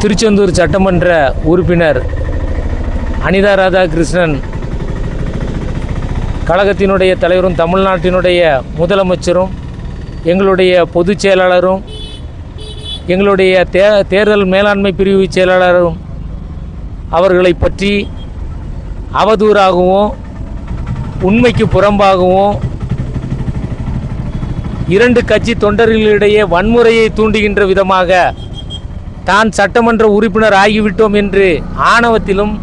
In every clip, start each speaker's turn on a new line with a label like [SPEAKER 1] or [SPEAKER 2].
[SPEAKER 1] திருச்செந்தூர் சட்டமன்ற உறுப்பினர் அனிதா ராதாகிருஷ்ணன் கழகத்தினுடைய தலைவரும் தமிழ்நாட்டினுடைய முதலமைச்சரும் எங்களுடைய பொதுச் செயலாளரும் எங்களுடைய தேர்தல் மேலாண்மை பிரிவு செயலாளரும் அவர்களை பற்றி அவதூறாகவும் உண்மைக்கு புறம்பாகவும் இரண்டு கட்சி தொண்டர்களிடையே வன்முறையை தூண்டுகின்ற விதமாக தான் சட்டமன்ற உறுப்பினர் ஆகிவிட்டோம் என்று ஆணவத்திலும்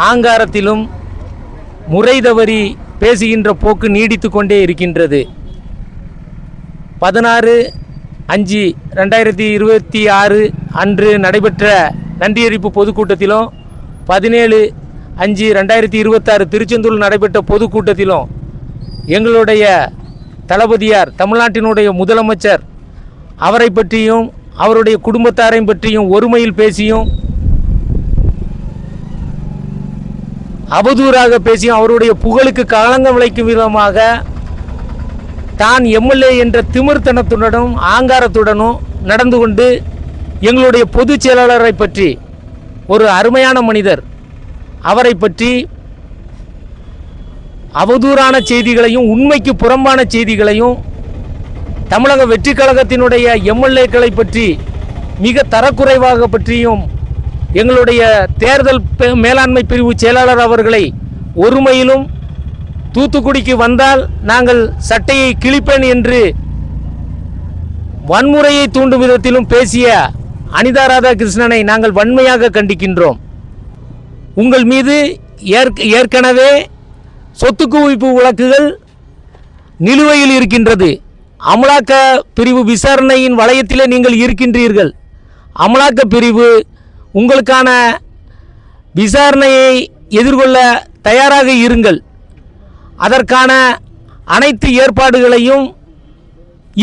[SPEAKER 1] ஆங்காரத்திலும் முறை தவறி பேசுகின்ற போக்கு நீடித்து கொண்டே இருக்கின்றது. 16/5/2026 அன்று நடைபெற்ற நன்றியறிப்பு பொதுக்கூட்டத்திலும் 17/5/2026 திருச்செந்தூரில் நடைபெற்ற பொதுக்கூட்டத்திலும் எங்களுடைய தளபதியார் தமிழ்நாட்டினுடைய முதலமைச்சர் அவரை பற்றியும் அவருடைய குடும்பத்தாரை பற்றியும் ஒருமையில் பேசியும் அவதூறாக பேசியும் அவருடைய புகழுக்கு களங்கம் விளைக்கும் விதமாக தான் எம்எல்ஏ என்ற திமிர்த்தனத்துடனும் ஆங்காரத்துடனும் நடந்து கொண்டு எங்களுடைய பொதுச் செயலாளரை பற்றி ஒரு அருமையான மனிதர் அவரை பற்றி அவதூறான செய்திகளையும் உண்மைக்கு புறம்பான செய்திகளையும் தமிழக வெற்றி கழகத்தினுடைய எம்எல்ஏக்களை பற்றி மிக தரக்குறைவாக பற்றியும் எங்களுடைய தேர்தல் மேலாண்மை பிரிவு செயலாளர் அவர்களை ஒருமையிலும் தூத்துக்குடிக்கு வந்தால் நாங்கள் சட்டையை கிழிப்பேன் என்று வன்முறையை தூண்டும் விதத்திலும் பேசிய அனிதா ராதாகிருஷ்ணனை நாங்கள் வன்மையாக கண்டிக்கின்றோம். உங்கள் மீது ஏற்கனவே சொத்து குவிப்பு வழக்குகள் நிலுவையில் இருக்கின்றது. அமலாக்க பிரிவு விசாரணையின் வளையத்திலே நீங்கள் இருக்கின்றீர்கள். அமலாக்க பிரிவு உங்களுக்கான விசாரணையை எதிர்கொள்ள தயாராக இருங்கள். அதற்கான அனைத்து ஏற்பாடுகளையும்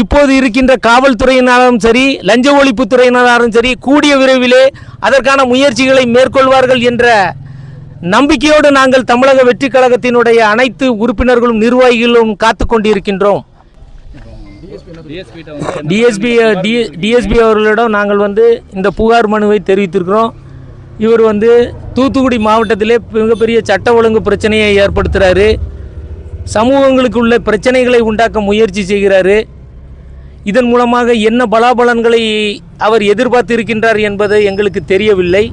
[SPEAKER 1] இப்போது இருக்கின்ற காவல்துறையினரும் சரி லஞ்ச ஒழிப்புத்துறையினரும் சரி கூடிய விரைவிலே அதற்கான முயற்சிகளை மேற்கொள்வார்கள் என்ற நம்பிக்கையோடு நாங்கள் தமிழக வெற்றி கழகத்தினுடைய அனைத்து உறுப்பினர்களும் நிர்வாகிகளும் காத்து கொண்டிருக்கின்றோம். டிஎஸ்பி அவர்களிடம் நாங்கள் இந்த புகார் மனுவை தெரிவித்திருக்கிறோம். இவர் தூத்துக்குடி மாவட்டத்திலே மிகப்பெரிய சட்ட ஒழுங்கு பிரச்சனையை ஏற்படுத்துகிறாரு. சமூகங்களுக்கு உள்ள பிரச்சனைகளை உண்டாக்க முயற்சி செய்கிறாரு. இதன் மூலமாக என்ன பலாபலன்களை அவர் எதிர்பார்த்து இருக்கின்றார் என்பது எங்களுக்கு தெரியவில்லை.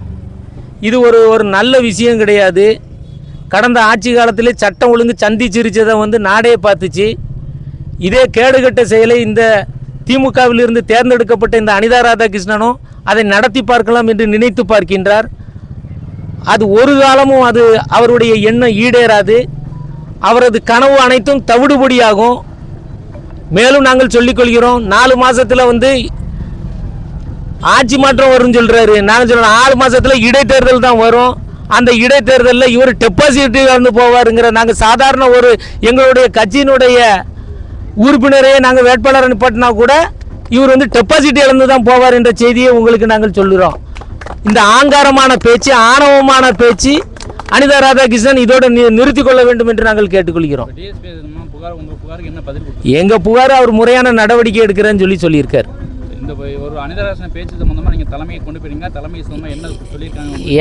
[SPEAKER 1] இது ஒரு நல்ல விஷயம் கிடையாது. கடந்த ஆட்சி காலத்திலே சட்டம் ஒழுங்கு சந்தி சிரிச்சதை நாடே பார்த்துச்சு. இதே கேடுகட்ட செயலை இந்த திமுகவிலிருந்து தேர்ந்தெடுக்கப்பட்ட இந்த அனிதா ராதாகிருஷ்ணனும் அதை நடத்தி பார்க்கலாம் என்று நினைத்து பார்க்கின்றார். அது ஒரு காலமும் அது அவருடைய எண்ணம் ஈடேறாது. அவரது கனவு அனைத்தும் தவிடுபடியாகும். மேலும் நாங்கள் சொல்லிக்கொள்கிறோம், 4 மாதத்தில் ஆட்சி மாற்றம் வரும்னு சொல்கிறாரு. நாங்கள் சொல்கிறோம் 4 மாதத்தில் இடைத்தேர்தல் தான் வரும். அந்த இடைத்தேர்தலில் இவர் டெபாசிட் இழந்து போவாருங்கிற நாங்கள் சாதாரண எங்களுடைய கட்சியினுடைய உறுப்பினரே நாங்கள் வேட்பாளர் நிப்பாட்டினா கூட இவர் டெபாசிட் இழந்து தான் போவார் என்ற செய்தியை உங்களுக்கு நாங்கள் சொல்லுறோம். இந்த ஆங்காரமான பேச்சு ஆணவமான பேச்சு அனிதா ராதாகிருஷ்ணன் இதோடு நிறுத்தி கொள்ள வேண்டும் என்று நாங்கள் கேட்டுக்கொள்கிறோம். எங்க புகார் அவர் முறையான நடவடிக்கை எடுக்கிறேன்னு சொல்லியிருக்கார்.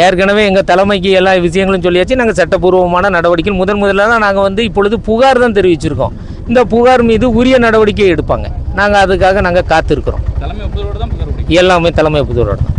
[SPEAKER 1] ஏற்கனவே எங்கள் தலைமைக்கு எல்லா விஷயங்களும் சொல்லியாச்சு. நாங்கள் சட்டப்பூர்வமான நடவடிக்கை முதலாக நாங்கள் இப்பொழுது புகார் தான் தெரிவிச்சிருக்கோம். இந்த புகார் மீது உரிய நடவடிக்கை எடுப்பாங்க. நாங்கள் அதுக்காக காத்திருக்கிறோம். எல்லாமே தலைமை ஒப்புதலோடு தான்.